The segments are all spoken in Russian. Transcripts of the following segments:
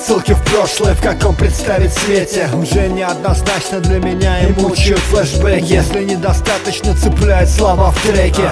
отсылки в прошлое, в каком представить свете уже неоднозначно для меня и мучают флешбэки. Если недостаточно цепляет слова в треке,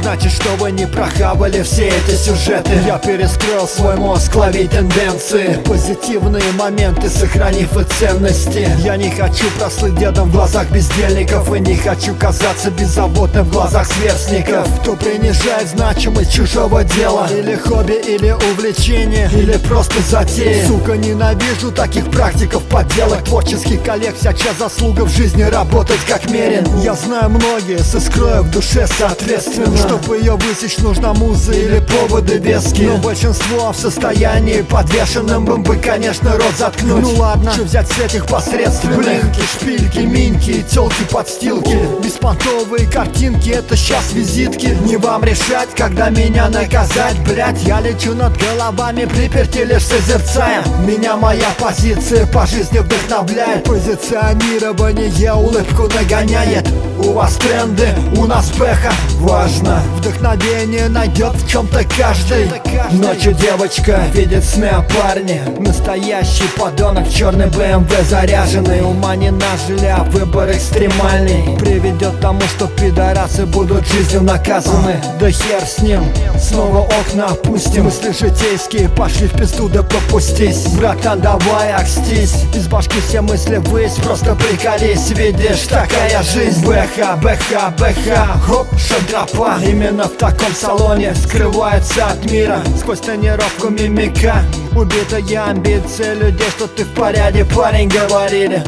значит, что вы не прохавали все эти сюжеты. Я перескрыл свой мозг, ловить тенденции, позитивные моменты, сохранив и ценности. Я не хочу прослыть дедом в глазах бездельников, и не хочу казаться беззаботным в глазах сверстников. Кто принижает значимость чужого дела, или хобби, или увлечение, или просто затея. Сука, ненавижу таких практиков подделок, творческих коллег. Вся чья заслуга в жизни работать как мерен. Я знаю многие с искрой в душе соответственно. Чтобы ее высечь, нужна муза или поводы веские. Но большинство в состоянии подвешенным бы, конечно, рот заткнуть. Ну ладно, что взять с этих посредственных? Блинки, шпильки, миньки, тёлки, подстилки, беспонтовые картинки, это сейчас визитки. Не вам решать, когда меня наказать, блять. Я лечу над головами, приперти лишь созерцая. Меня моя позиция по жизни вдохновляет. Позиционирование улыбку нагоняет. У вас тренды, у нас пеха. Важно, вдохновение найдет в чем-то каждый. Ночью девочка видит сны о парне. Настоящий подонок в черный БМВ заряженный. Ума не нажили, а выбор экстремальный приведет к тому, что пидорасы будут жизнью наказаны. Да хер с ним, снова окна опустим. Мысли житейские пошли в пизду, да попустись. Братан, давай окстись, из башки все мысли ввысь. Просто приколись, видишь, такая жизнь. БХ, БХ, БХ, хоп, шагропа. Именно в таком салоне скрывается от мира сквозь тонировку мимика. Убитые амбиции людей, что ты в порядке, парень, говорили.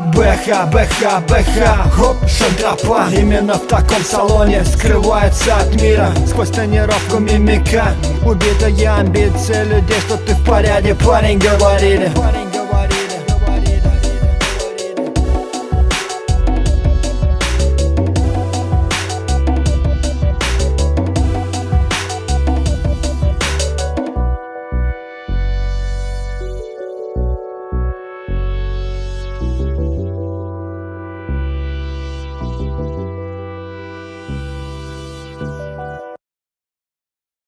БХ, БХ, БХ, хоп, шагропа. Именно в таком салоне скрывается от мира сквозь тонировку мимика. Убитые амбиции людей, что ты в порядке, парень, говорили.